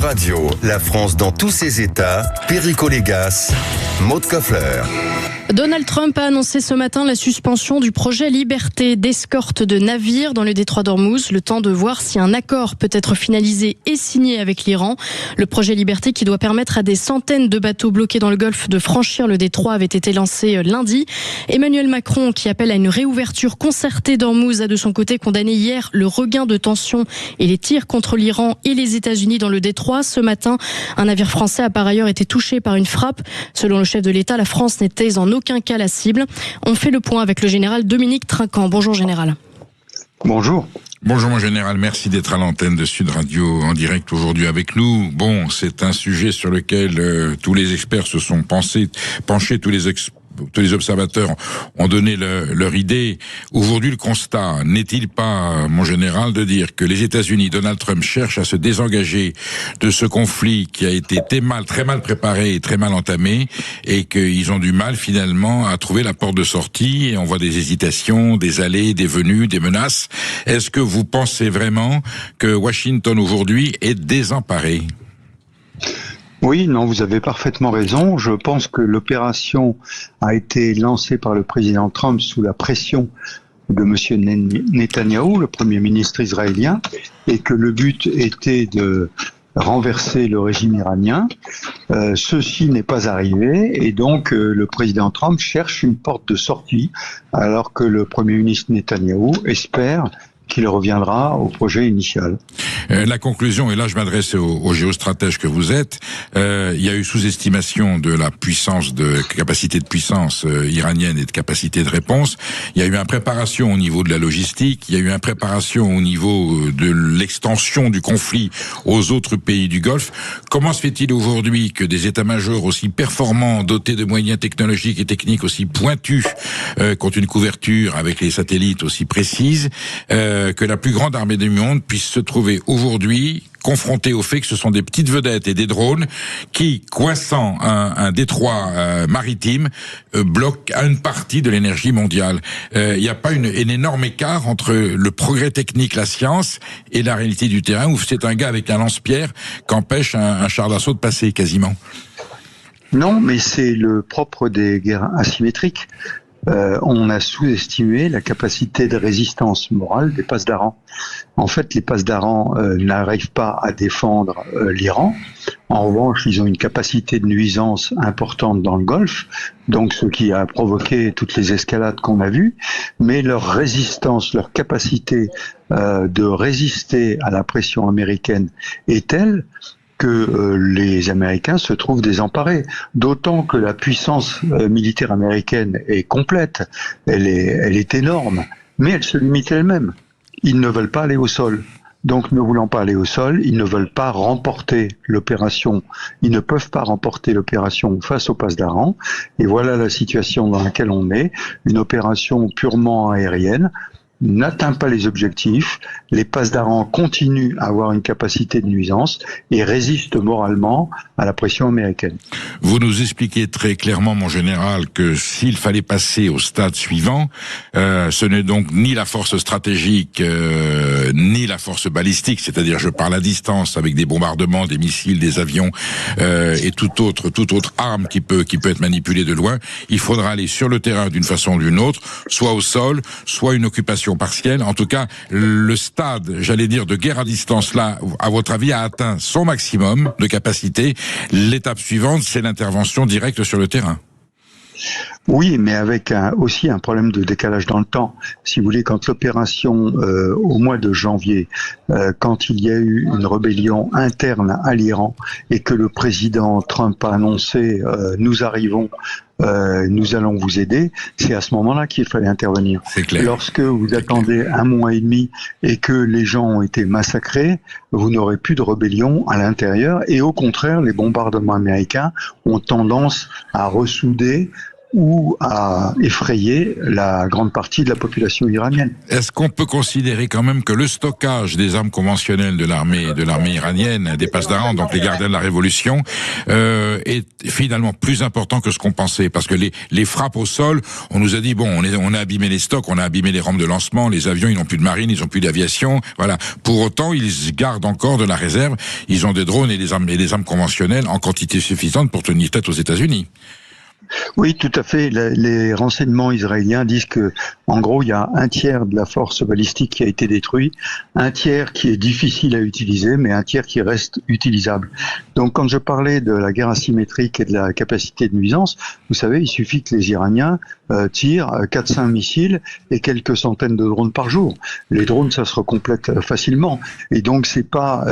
Radio, la France dans tous ses états, Perico Légas, Maud Koffler. Donald Trump a annoncé ce matin la suspension du projet Liberté d'escorte de navires dans le détroit d'Ormuz, le temps de voir si un accord peut être finalisé et signé avec l'Iran. Le projet Liberté, qui doit permettre à des centaines de bateaux bloqués dans le Golfe de franchir le détroit, avait été lancé lundi. Emmanuel Macron, qui appelle à une réouverture concertée d'Ormuz, a de son côté condamné hier le regain de tension et les tirs contre l'Iran et les États-Unis dans le détroit. Ce matin, un navire français a par ailleurs été touché par une frappe. Selon le chef de l'État, la France n'était en aucun cas la cible. On fait le point avec le général Dominique Trinquant. Bonjour général. Bonjour. Bonjour mon général, merci d'être à l'antenne de Sud Radio en direct aujourd'hui avec nous. Bon, c'est un sujet sur lequel tous les experts se sont penchés, tous les observateurs ont donné leur idée. Aujourd'hui, le constat n'est-il pas, mon général, de dire que les États-Unis, Donald Trump, cherchent à se désengager de ce conflit qui a été très mal préparé et très mal entamé, et qu'ils ont du mal finalement à trouver la porte de sortie, et on voit des hésitations, des allées, des venues, des menaces. Est-ce que vous pensez vraiment que Washington aujourd'hui est désemparé ? Oui, non, vous avez parfaitement raison. Je pense que l'opération a été lancée par le président Trump sous la pression de M. Netanyahou, le Premier ministre israélien, et que le but était de renverser le régime iranien. Ceci n'est pas arrivé, et donc le président Trump cherche une porte de sortie, alors que le Premier ministre Netanyahou espère qu'il reviendra au projet initial. La conclusion, et là je m'adresse aux géostratèges que vous êtes, il y a eu sous-estimation de la capacité de puissance iranienne et de capacité de réponse. Il y a eu impréparation au niveau de la logistique, il y a eu impréparation au niveau de l'extension du conflit aux autres pays du Golfe. Comment se fait-il aujourd'hui que des états-majors aussi performants, dotés de moyens technologiques et techniques aussi pointus, qu'ont une couverture avec les satellites aussi précise, que la plus grande armée du monde puisse se trouver aujourd'hui confrontée au fait que ce sont des petites vedettes et des drones qui, coinçant un détroit maritime, bloquent une partie de l'énergie mondiale. Il n'y a pas un énorme écart entre le progrès technique, la science, et la réalité du terrain, où c'est un gars avec un lance-pierre qu'empêche un char d'assaut de passer quasiment. Non, mais c'est le propre des guerres asymétriques. On a sous-estimé la capacité de résistance morale des pasdaran. En fait, les pasdaran n'arrivent pas à défendre l'Iran. En revanche, ils ont une capacité de nuisance importante dans le Golfe, donc ce qui a provoqué toutes les escalades qu'on a vues. Mais leur résistance, leur capacité de résister à la pression américaine est telle que les Américains se trouvent désemparés. D'autant que la puissance militaire américaine est complète, elle est énorme, mais elle se limite elle-même. Ils ne veulent pas aller au sol. Donc, ne voulant pas aller au sol, ils ne veulent pas remporter l'opération. Ils ne peuvent pas remporter l'opération face au pasdaran. Et voilà la situation dans laquelle on est. Une opération purement aérienne n'atteint pas les objectifs, les pasdaran continuent à avoir une capacité de nuisance et résistent moralement à la pression américaine. Vous nous expliquez très clairement, mon général, que s'il fallait passer au stade suivant, ce n'est donc ni la force stratégique, ni la force balistique, c'est-à-dire je parle à distance avec des bombardements, des missiles, des avions et toute autre arme qui peut être manipulée de loin. Il faudra aller sur le terrain d'une façon ou d'une autre, soit au sol, soit une occupation partielle. En tout cas, le stade, j'allais dire, de guerre à distance, là, à votre avis, a atteint son maximum de capacité. L'étape suivante, c'est l'intervention directe sur le terrain. Oui, mais avec aussi un problème de décalage dans le temps. Si vous voulez, quand l'opération, au mois de janvier, quand il y a eu une rébellion interne à l'Iran et que le président Trump a annoncé « nous arrivons », nous allons vous aider, c'est à ce moment-là qu'il fallait intervenir. C'est clair. Lorsque vous attendez un mois et demi et que les gens ont été massacrés, vous n'aurez plus de rébellion à l'intérieur et au contraire, les bombardements américains ont tendance à ressouder ou à effrayer la grande partie de la population iranienne. Est-ce qu'on peut considérer quand même que le stockage des armes conventionnelles de l'armée iranienne, des Pasdaran, donc les gardiens de la révolution, est finalement plus important que ce qu'on pensait? Parce que les frappes au sol, on nous a dit, bon, on a abîmé les stocks, on a abîmé les rampes de lancement, les avions, ils n'ont plus de marine, ils n'ont plus d'aviation, voilà. Pour autant, ils gardent encore de la réserve, ils ont des drones et des armes conventionnelles en quantité suffisante pour tenir tête aux États-Unis. Oui, tout à fait. Les renseignements israéliens disent que, en gros, il y a un tiers de la force balistique qui a été détruit, un tiers qui est difficile à utiliser, mais un tiers qui reste utilisable. Donc, quand je parlais de la guerre asymétrique et de la capacité de nuisance, vous savez, il suffit que les Iraniens tirent 4-5 missiles et quelques centaines de drones par jour. Les drones, ça se recomplète facilement. Et donc, c'est pas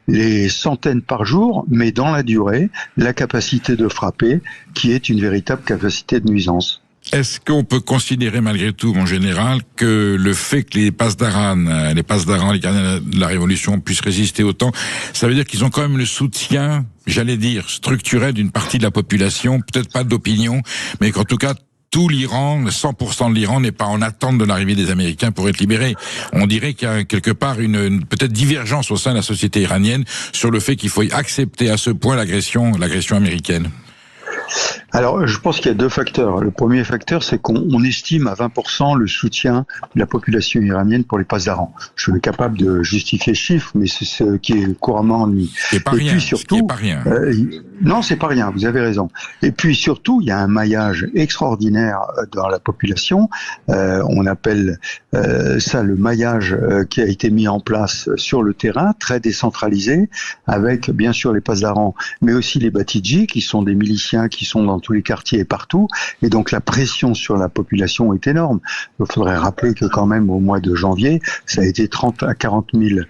les centaines par jour, mais dans la durée, la capacité de frapper, qui est une véritable capacité de nuisance. Est-ce qu'on peut considérer malgré tout, mon général, que le fait que les Pasdaran, les gardiens de la Révolution puissent résister autant, ça veut dire qu'ils ont quand même le soutien, j'allais dire, structurel d'une partie de la population, peut-être pas d'opinion, mais qu'en tout cas, tout l'Iran, 100% de l'Iran n'est pas en attente de l'arrivée des Américains pour être libéré. On dirait qu'il y a quelque part une peut-être divergence au sein de la société iranienne sur le fait qu'il faut accepter à ce point l'agression américaine. Alors, je pense qu'il y a deux facteurs. Le premier facteur, c'est qu'on estime à 20% le soutien de la population iranienne pour les Pasdaran. Je suis capable de justifier ce chiffre, mais c'est ce qui est couramment admis. C'est pas rien. Puis surtout, pas rien. Non, c'est pas rien. Vous avez raison. Et puis surtout, il y a un maillage extraordinaire dans la population. On appelle ça le maillage qui a été mis en place sur le terrain, très décentralisé, avec bien sûr les Pasdaran, mais aussi les Batidji, qui sont des miliciens qui sont dans tous les quartiers et partout, et donc la pression sur la population est énorme. Il faudrait rappeler que quand même au mois de janvier, ça a été 30 à 40 000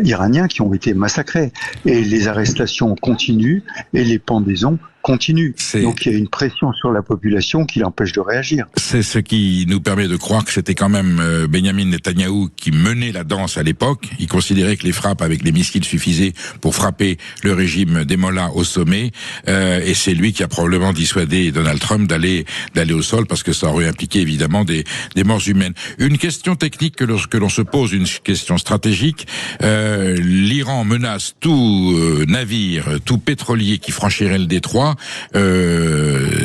Iraniens qui ont été massacrés, et les arrestations continuent et les pendaisons continuent. Donc il y a une pression sur la population qui l'empêche de réagir. C'est ce qui nous permet de croire que c'était quand même Benyamin Netanyahou qui menait la danse à l'époque. Il considérait que les frappes avec les missiles suffisaient pour frapper le régime des mollahs au sommet, et c'est lui qui a probablement dissuadé Donald Trump d'aller au sol, parce que ça aurait impliqué évidemment des morts humaines. Une question technique que l'on se pose, une question stratégique. L'Iran menace tout navire, tout pétrolier qui franchirait le détroit,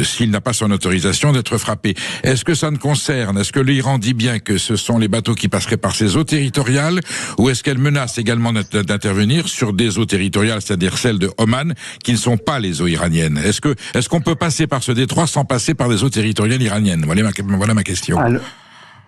s'il n'a pas son autorisation d'être frappé. Est-ce que l'Iran dit bien que ce sont les bateaux qui passeraient par ses eaux territoriales, ou est-ce qu'elle menace également d'intervenir sur des eaux territoriales, c'est-à-dire celles de Oman, qui ne sont pas les eaux iraniennes? Est-ce qu'on peut passer par ce détroit sans passer par des eaux territoriales iraniennes? Voilà ma question.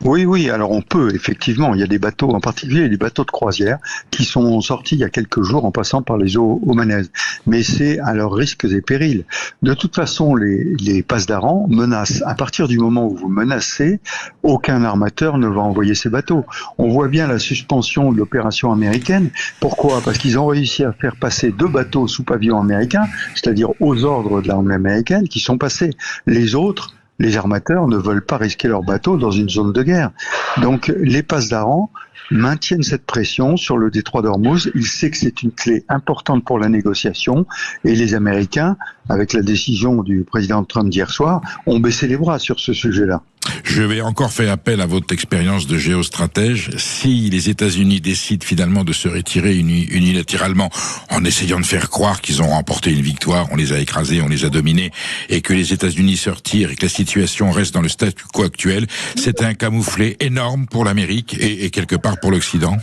Oui, alors on peut, effectivement. Il y a des bateaux, en particulier des bateaux de croisière, qui sont sortis il y a quelques jours en passant par les eaux omanaises. Mais c'est à leurs risques et périls. De toute façon, les Pasdaran menacent. À partir du moment où vous menacez, aucun armateur ne va envoyer ses bateaux. On voit bien la suspension de l'opération américaine. Pourquoi? Parce qu'ils ont réussi à faire passer 2 bateaux sous pavillon américain, c'est-à-dire aux ordres de l'armée américaine, qui sont passés. Les autres, les armateurs ne veulent pas risquer leurs bateaux dans une zone de guerre. Donc les Pasdaran maintiennent cette pression sur le détroit d'Ormuz. Ils savent que c'est une clé importante pour la négociation, et les Américains, avec la décision du président Trump d'hier soir, ont baissé les bras sur ce sujet-là. Je vais encore faire appel à votre expérience de géostratège. Si les États-Unis décident finalement de se retirer unilatéralement, en essayant de faire croire qu'ils ont remporté une victoire, on les a écrasés, on les a dominés, et que les États-Unis se retirent et que la situation reste dans le statu quo actuel, c'est un camouflet énorme pour l'Amérique et quelque part pour l'Occident.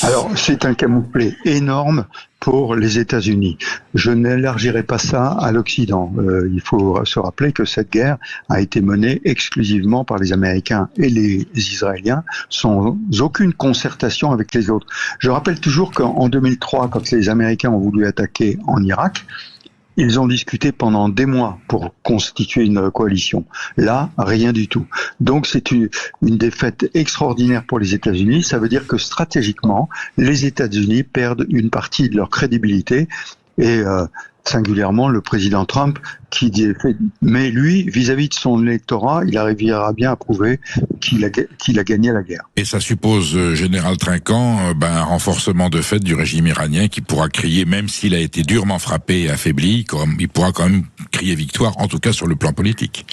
Alors, c'est un camouflet énorme pour les États-Unis. Je n'élargirai pas ça à l'Occident. Il faut se rappeler que cette guerre a été menée exclusivement par les Américains et les Israéliens, sans aucune concertation avec les autres. Je rappelle toujours qu'en 2003, quand les Américains ont voulu attaquer en Irak, ils ont discuté pendant des mois pour constituer une coalition. Là, rien du tout. Donc c'est une défaite extraordinaire pour les États-Unis. Ça veut dire que stratégiquement, les États-Unis perdent une partie de leur crédibilité, et singulièrement le président Trump, qui dit, mais lui, vis-à-vis de son électorat, il arrivera bien à prouver qu'il a gagné la guerre. Et ça suppose, général Trinquant, un renforcement de fait du régime iranien qui pourra crier, même s'il a été durement frappé et affaibli, il pourra quand même crier victoire, en tout cas sur le plan politique.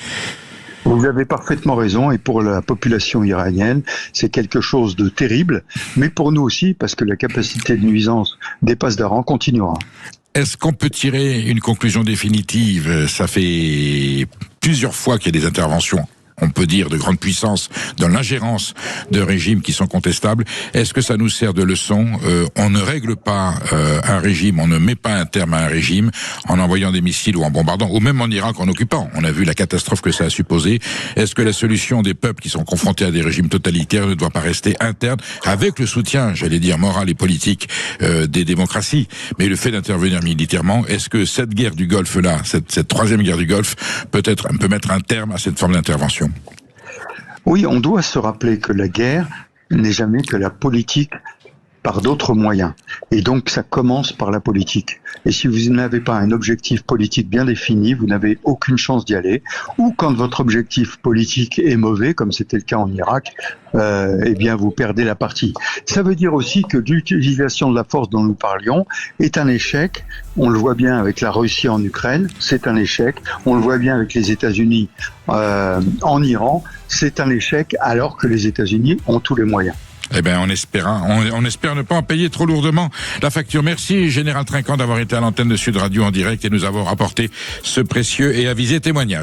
Vous avez parfaitement raison, et pour la population iranienne, c'est quelque chose de terrible, mais pour nous aussi, parce que la capacité de nuisance des passes d'Aran continuera. Est-ce qu'on peut tirer une conclusion définitive? Ça fait plusieurs fois qu'il y a des interventions, on peut dire, de grande puissance dans l'ingérence de régimes qui sont contestables. Est-ce que ça nous sert de leçon? On ne règle pas un régime, on ne met pas un terme à un régime en envoyant des missiles ou en bombardant, ou même en Irak en occupant. On a vu la catastrophe que ça a supposé. Est-ce que la solution des peuples qui sont confrontés à des régimes totalitaires ne doit pas rester interne, avec le soutien, j'allais dire, moral et politique des démocraties? Mais le fait d'intervenir militairement, est-ce que cette guerre du Golfe-là, cette troisième guerre du Golfe, peut mettre un terme à cette forme d'intervention? Oui, on doit se rappeler que la guerre n'est jamais que la politique par d'autres moyens. Et donc, ça commence par la politique. Et si vous n'avez pas un objectif politique bien défini, vous n'avez aucune chance d'y aller. Ou quand votre objectif politique est mauvais, comme c'était le cas en Irak, eh bien, vous perdez la partie. Ça veut dire aussi que l'utilisation de la force dont nous parlions est un échec. On le voit bien avec la Russie en Ukraine, c'est un échec. On le voit bien avec les États-Unis en Iran, c'est un échec, alors que les États-Unis ont tous les moyens. Eh bien, on espère ne pas en payer trop lourdement la facture. Merci, Général Trinquant, d'avoir été à l'antenne de Sud Radio en direct et nous avoir apporté ce précieux et avisé témoignage.